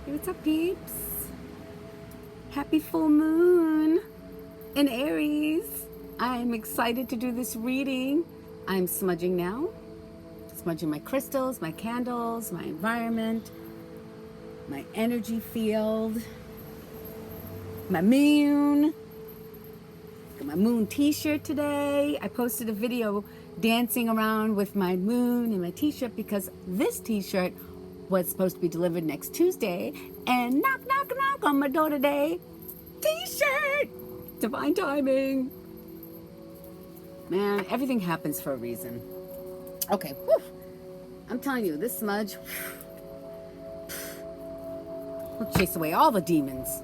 Hey, what's up, peeps? Happy full moon in Aries. I'm excited to do this reading. I'm smudging now. Smudging my crystals, my candles, my environment, my energy field, my moon. Got my moon t-shirt today. I posted a video dancing around with my moon and my t-shirt because this t-shirt was supposed to be delivered next Tuesday, and knock, knock, knock on my door today. T-shirt! Divine timing. Man, everything happens for a reason. Okay, whew. I'm telling you, this smudge will chase away all the demons.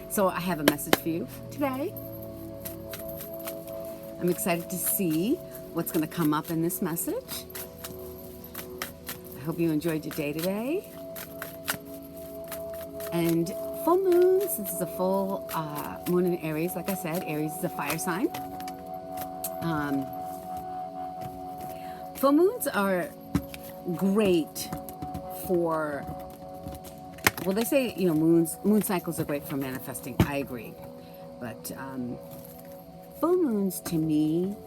So I have a message for you today. I'm excited to see what's going to come up in this message. I hope you enjoyed your day today. And full moon, since it's a full moon in Aries, like I said, Aries is a fire sign. Full moons are great for, well, they say, you know, moon cycles are great for manifesting. I agree. But full moons to me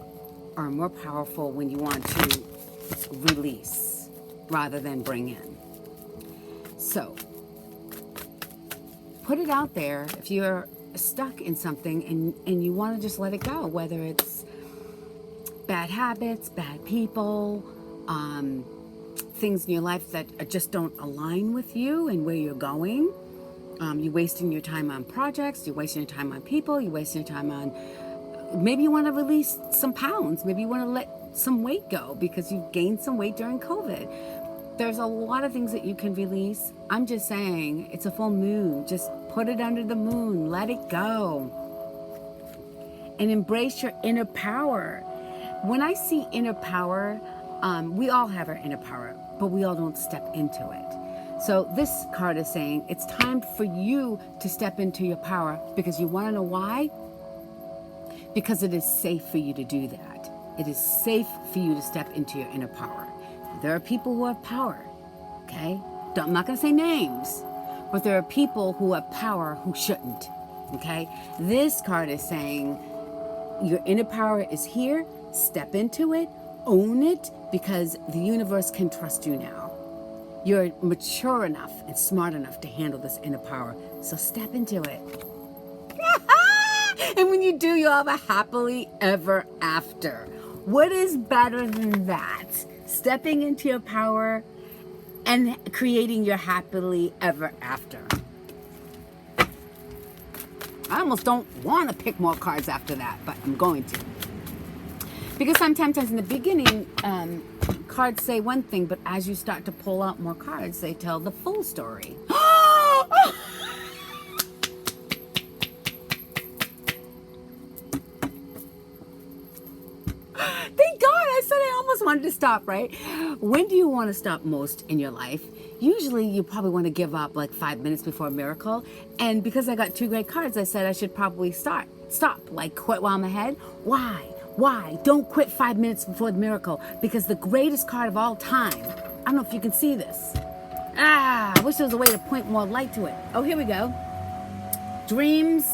are more powerful when you want to release rather than bring in. So put it out there if you're stuck in something and you want to just let it go, whether it's bad habits, bad people, things in your life that just don't align with you and where you're going. You're wasting your time on projects, you're wasting your time on people, you're wasting your time on, maybe you want to release some pounds, maybe you want to let some weight go because you've gained some weight during COVID. There's a lot of things that you can release. I'm just saying, it's a full moon. Just put it under the moon, let it go. And embrace your inner power. When I see inner power, we all have our inner power, but we all don't step into it. So this card is saying it's time for you to step into your power, because you want to know why? Because it is safe for you to do that. It is safe for you to step into your inner power. There are people who have power, okay? I'm not going to say names, but there are people who have power who shouldn't, okay? This card is saying your inner power is here. Step into it, own it, because the universe can trust you now. You're mature enough and smart enough to handle this inner power, so step into it. And when you do, you'll have a happily ever after. What is better than that? Stepping into your power and creating your happily ever after. I almost don't want to pick more cards after that, but I'm going to. Because sometimes in the beginning, cards say one thing, but as you start to pull out more cards, they tell the full story. Thank God, I said I almost wanted to stop, right? When do you want to stop most in your life? Usually you probably want to give up like 5 minutes before a miracle. And because I got 2 great cards, I said I should probably stop, like quit while I'm ahead. Why? Don't quit 5 minutes before the miracle, because the greatest card of all time, I don't know if you can see this. I wish there was a way to point more light to it. Oh, here we go. Dreams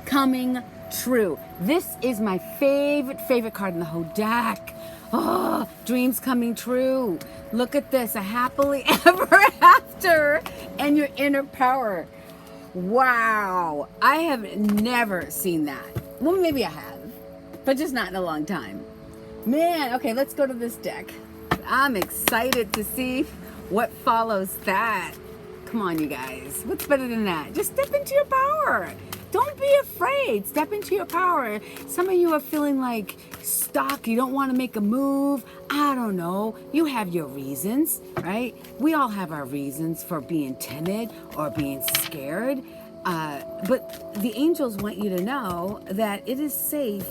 coming true. This is my favorite card in the whole deck. Oh, dreams coming true. Look at this, a happily ever after and your inner power. Wow, I have never seen that. Well, maybe I have, but just not in a long time. Man, okay, let's go to this deck. I'm excited to see what follows that. Come on, you guys. What's better than that? Just step into your power. Don't be afraid. Step into your power. Some of you are feeling like stuck. You don't want to make a move. I don't know. You have your reasons, right? We all have our reasons for being timid or being scared. But the angels want you to know that it is safe.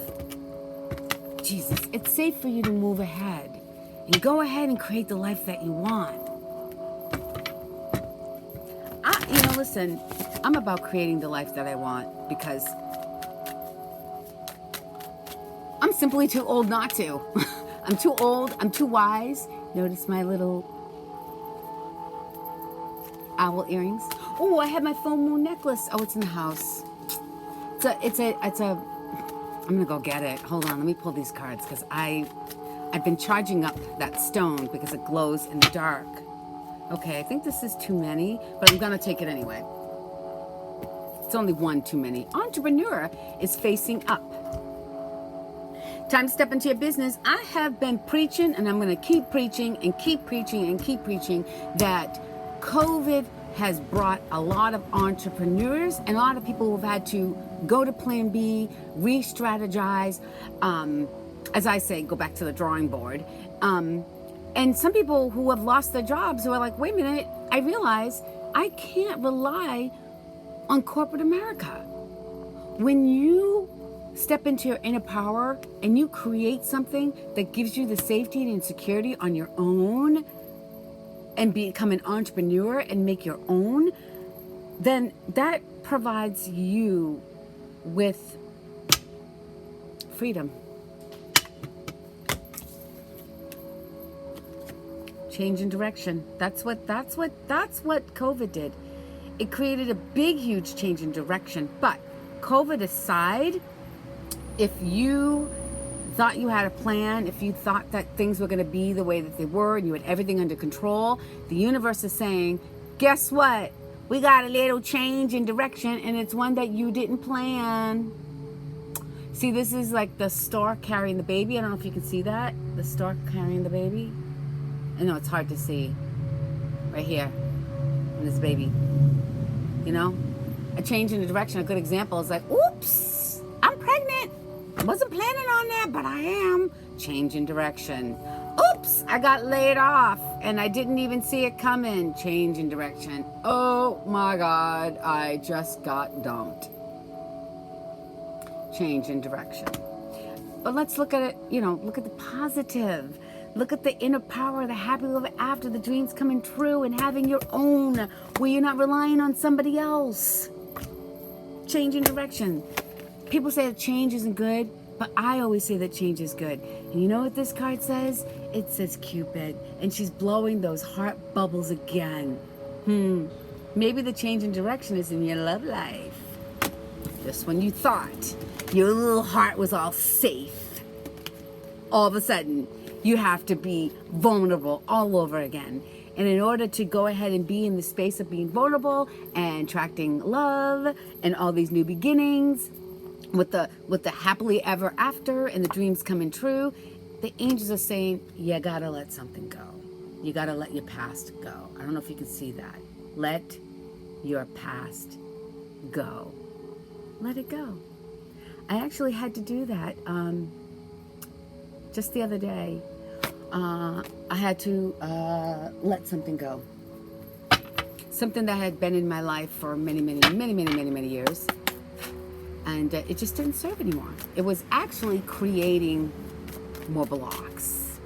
Jesus, it's safe for you to move ahead and go ahead and create the life that you want. Listen, I'm about creating the life that I want because I'm simply too old not to. I'm too old. I'm too wise. Notice my little owl earrings. Oh, I have my full moon necklace. Oh, it's in the house. It's a, I'm gonna go get it. Hold on, let me pull these cards because I've been charging up that stone because it glows in the dark. Okay, I think this is too many, but I'm gonna take it anyway. It's only one too many. Entrepreneur is facing up. Time to step into your business. I have been preaching, and I'm going to keep preaching and keep preaching and keep preaching that COVID has brought a lot of entrepreneurs and a lot of people who've had to go to plan B, re-strategize, as I say, go back to the drawing board. And some people who have lost their jobs who are like, wait a minute, I realize I can't rely on corporate America. When you step into your inner power and you create something that gives you the safety and security on your own and become an entrepreneur and make your own, then that provides you with freedom. Change in direction. That's what COVID did. It created a big, huge change in direction. But COVID aside, if you thought you had a plan, if you thought that things were going to be the way that they were and you had everything under control, the universe is saying, guess what? We got a little change in direction, and it's one that you didn't plan. See, this is like the stork carrying the baby. I don't know if you can see that. The stork carrying the baby. I know it's hard to see. Right here. And this baby. You know? A change in the direction. A good example is like, oops, I'm pregnant. I wasn't planning on that, but I am. Change in direction. Oops, I got laid off and I didn't even see it coming. Change in direction. Oh my God, I just got dumped. Change in direction. But let's look at it, look at the positive. Look at the inner power, the happy ever after, the dreams coming true and having your own where you're not relying on somebody else. Change in direction. People say that change isn't good, but I always say that change is good. And you know what this card says? It says Cupid, and she's blowing those heart bubbles again. Maybe the change in direction is in your love life. Just when you thought your little heart was all safe, all of a sudden you have to be vulnerable all over again. And in order to go ahead and be in the space of being vulnerable and attracting love and all these new beginnings, with the happily ever after and the dreams coming true, the angels are saying, you gotta let something go. You gotta let your past go. I don't know if you can see that. Let your past go. Let it go. I actually had to do that just the other day. I had to let something go. Something that had been in my life for many years. And it just didn't serve anymore. It was actually creating more blocks.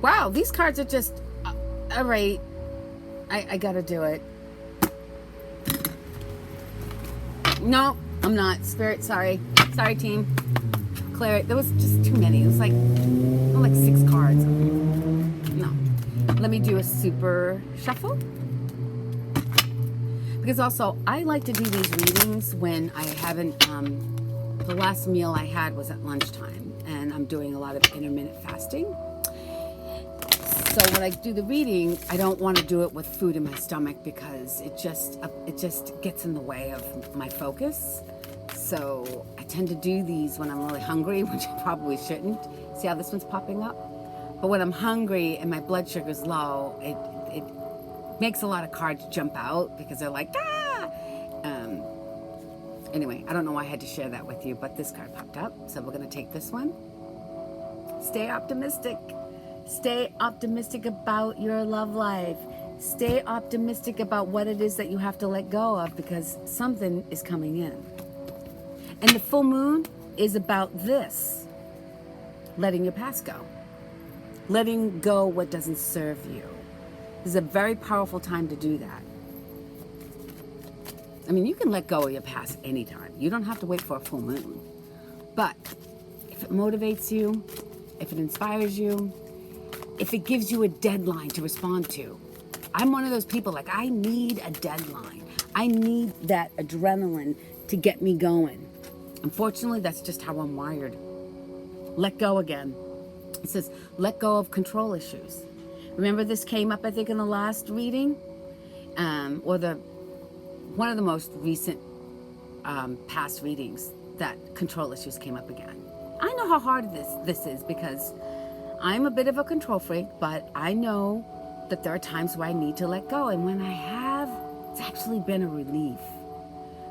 Wow, these cards are just, all right, I gotta do it. No, I'm not. Spirit, sorry. Sorry, team. Clear it. There was just too many. It was like 6 cards. No. Let me do a super shuffle. Because also, I like to do these readings when I haven't, the last meal I had was at lunchtime, and I'm doing a lot of intermittent fasting. So when I do the reading, I don't want to do it with food in my stomach because it just gets in the way of my focus. So I tend to do these when I'm really hungry, which I probably shouldn't. See how this one's popping up? But when I'm hungry and my blood sugar's low, it makes a lot of cards jump out because they're like, ah! Anyway, I don't know why I had to share that with you, but this card popped up. So we're going to take this one. Stay optimistic. Stay optimistic about your love life. Stay optimistic about what it is that you have to let go of because something is coming in. And the full moon is about this. Letting your past go. Letting go what doesn't serve you. This is a very powerful time to do that. I mean, you can let go of your past anytime. You don't have to wait for a full moon. But if it motivates you, if it inspires you, if it gives you a deadline to respond to, I'm one of those people, like, I need a deadline. I need that adrenaline to get me going. Unfortunately, that's just how I'm wired. Let go again. It says, let go of control issues. Remember this came up, I think, in the last reading? Or one of the most recent past readings, that control issues came up again. I know how hard this is because I'm a bit of a control freak, but I know that there are times where I need to let go. And when I have, it's actually been a relief.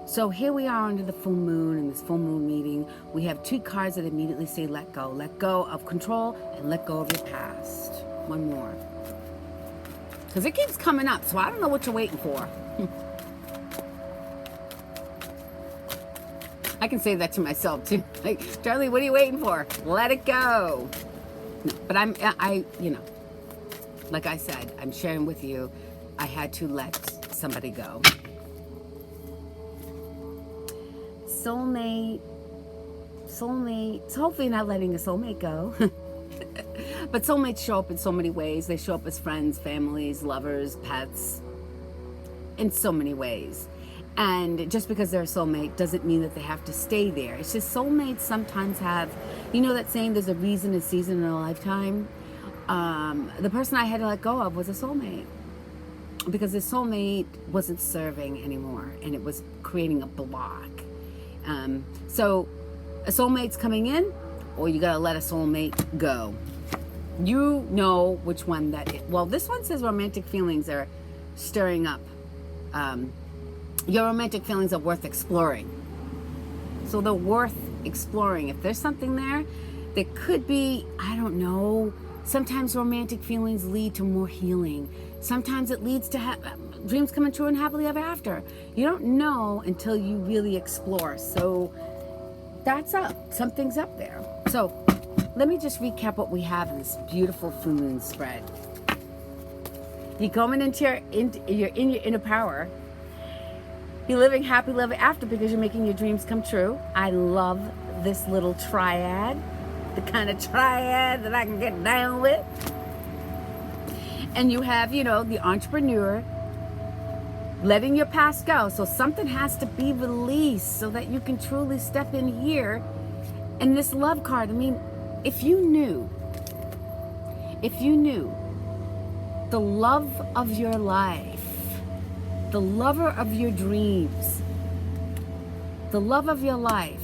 So here we are under the full moon, in this full moon meeting. We have 2 cards that immediately say let go. Let go of control and let go of your past. One more. Because it keeps coming up, so I don't know what you're waiting for. I can say that to myself too. Like, Charlie, what are you waiting for? Let it go. No, but I, like I said, I'm sharing with you, I had to let somebody go. Soulmate. So hopefully not letting a soulmate go. But soulmates show up in so many ways. They show up as friends, families, lovers, pets, in so many ways. And just because they're a soulmate doesn't mean that they have to stay there. It's just soulmates sometimes have, that saying, there's a reason, a season, and a lifetime. The person I had to let go of was a soulmate, because the soulmate wasn't serving anymore, and it was creating a block. So a soulmate's coming in, or you gotta let a soulmate go. You know which one that is. Well, this one says romantic feelings are stirring up. Your romantic feelings are worth exploring. So they're worth exploring. If there's something there, that could be, I don't know. Sometimes romantic feelings lead to more healing. Sometimes it leads to dreams coming true and happily ever after. You don't know until you really explore. So that's up. Something's up there. So let me just recap what we have in this beautiful full moon spread. You're going into your inner power. You're living happy, living after, because you're making your dreams come true. I love this little triad, the kind of triad that I can get down with. And you have, the entrepreneur letting your past go. So something has to be released so that you can truly step in here. And this love card, if you knew the love of your life, the lover of your dreams, the love of your life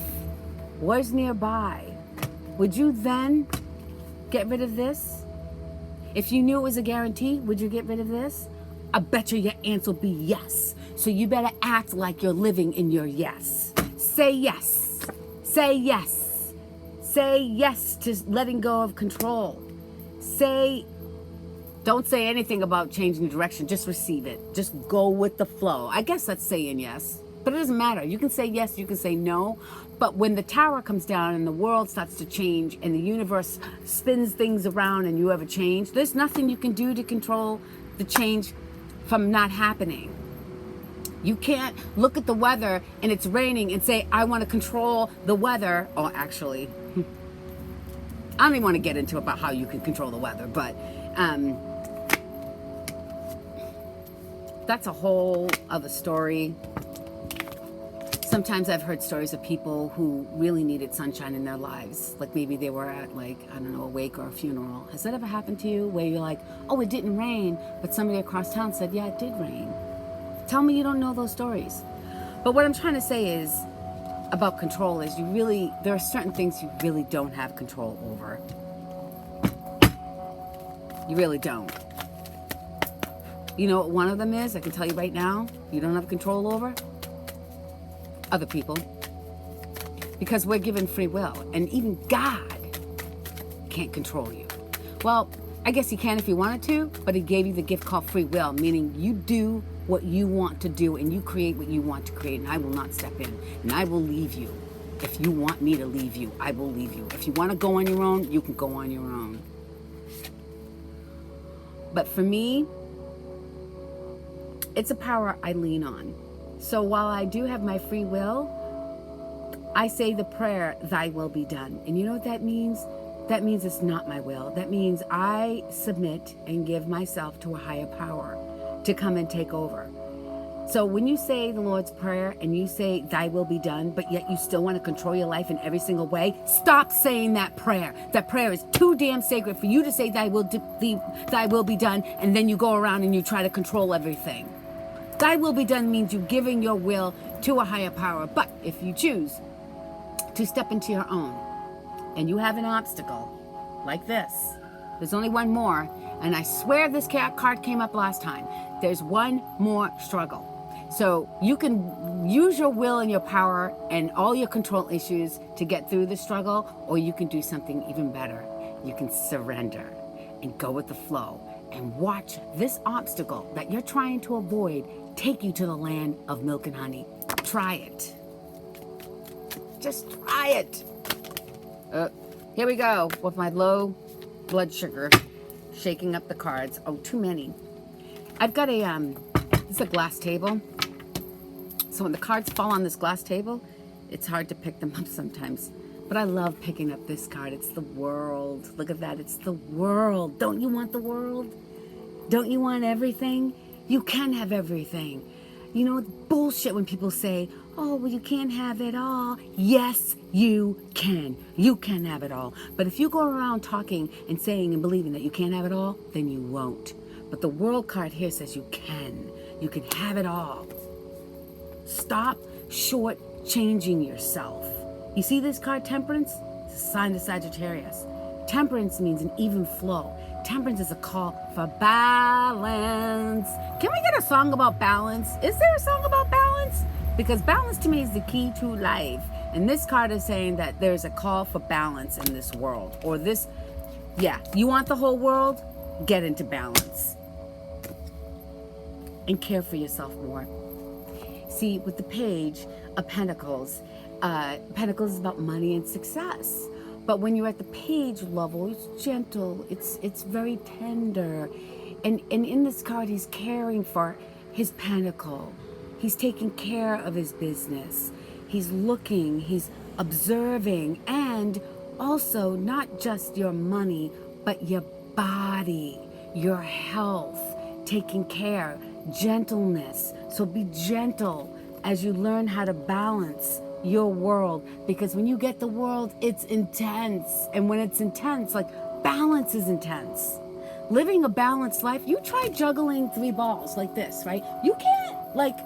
was nearby, would you then get rid of this? If you knew it was a guarantee, would you get rid of this? I bet you your answer will be yes. So you better act like you're living in your yes. Say yes. Say yes. Say yes to letting go of control. Don't say anything about changing direction. Just receive it. Just go with the flow. I guess that's saying yes. But it doesn't matter. You can say yes, you can say no. But when the tower comes down and the world starts to change and the universe spins things around and you have a change, there's nothing you can do to control the change from not happening. You can't look at the weather and it's raining and say, I want to control the weather. Or actually, I don't even want to get into about how you can control the weather, but that's a whole other story. Sometimes I've heard stories of people who really needed sunshine in their lives. Like maybe they were at a wake or a funeral. Has that ever happened to you where you're like, oh, it didn't rain, but somebody across town said, yeah, it did rain? Tell me you don't know those stories. But what I'm trying to say is about control is there are certain things you really don't have control over. You really don't. You know what one of them is? I can tell you right now, you don't have control over? Other people. Because we're given free will, and even God can't control you. Well, I guess he can if he wanted to, but he gave you the gift called free will, meaning you do what you want to do and you create what you want to create, and I will not step in, and I will leave you. If you want me to leave you, I will leave you. If you want to go on your own, you can go on your own. But for me, it's a power I lean on. So while I do have my free will, I say the prayer, thy will be done. And you know what that means? That means it's not my will. That means I submit and give myself to a higher power. to come and take over. So when you say the Lord's Prayer and you say, thy will be done, but yet you still want to control your life in every single way, stop saying that prayer. That prayer is too damn sacred for you to say thy will be done, and then you go around and you try to control everything. Thy will be done means you giving your will to a higher power. But if you choose to step into your own and you have an obstacle like this, there's only one more, and I swear this card came up last time. There's one more struggle. So you can use your will and your power and all your control issues to get through the struggle, or you can do something even better. You can surrender and go with the flow and watch this obstacle that you're trying to avoid take you to the land of milk and honey. Try it. Just try it. Here we go with my low blood sugar, shaking up the cards. Oh, too many. I've got a, this is a glass table. So when the cards fall on this glass table, it's hard to pick them up sometimes. But I love picking up this card. It's the world. Look at that. It's the world. Don't you want the world? Don't you want everything? You can have everything. You know, it's bullshit when people say, oh, well, you can't have it all. Yes, you can. You can have it all. But if you go around talking and saying and believing that you can't have it all, then you won't. But the world card here says you can. You can have it all. Stop short-changing yourself. You see this card, Temperance? It's a sign of Sagittarius. Temperance means an even flow. Temperance is a call for balance. Can we get a song about balance? Is there a song about balance? Because balance to me is the key to life. And this card is saying that there's a call for balance in this world. Or this, yeah, you want the whole world? Get into balance. And care for yourself more. See, with the Page of Pentacles, Pentacles is about money and success. But when you're at the Page level, it's gentle, it's very tender. And in this card, he's caring for his pentacle. He's taking care of his business. He's looking, he's observing, and also not just your money, but your body, your health, taking care, gentleness. So be gentle as you learn how to balance your world, because when you get the world, it's intense. And when it's intense, like balance is intense. Living a balanced life, you try juggling 3 balls like this, right? You can't, like,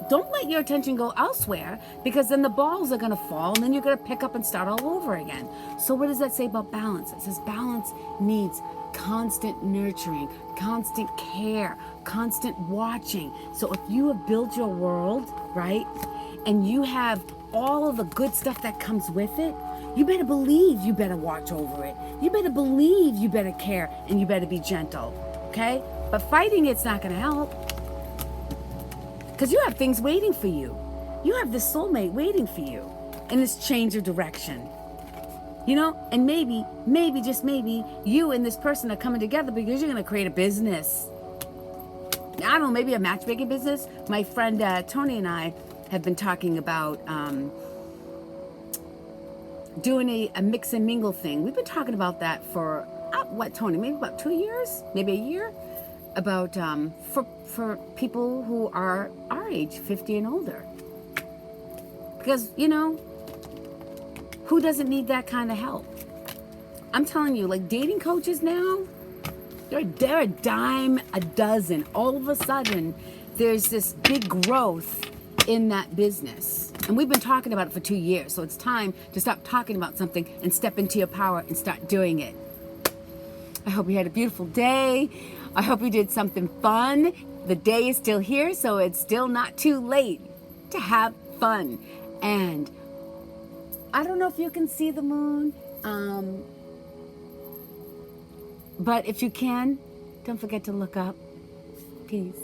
don't let your attention go elsewhere, because then the balls are going to fall and then you're going to pick up and start all over again. So what does that say about balance? It says balance needs constant nurturing, constant care, constant watching. So if you have built your world, right, and you have all of the good stuff that comes with it, you better believe you better watch over it. You better believe you better care, and you better be gentle, okay? But fighting it's not going to help, because you have things waiting for you. You have this soulmate waiting for you in this change of direction. You know, and maybe, just maybe, you and this person are coming together because you're going to create a business. I don't know, maybe a matchmaking business. My friend Tony and I have been talking about doing a mix and mingle thing. We've been talking about that for, what, Tony, maybe about 2 years, maybe a year, about for people who are our age, 50 and older. Because, you know, who doesn't need that kind of help? I'm telling you, like dating coaches now, they're a dime a dozen. All of a sudden, there's this big growth in that business. And we've been talking about it for 2 years. So it's time to stop talking about something and step into your power and start doing it. I hope you had a beautiful day. I hope you did something fun. The day is still here, so it's still not too late to have fun. And I don't know if you can see the moon, but if you can, don't forget to look up. Peace.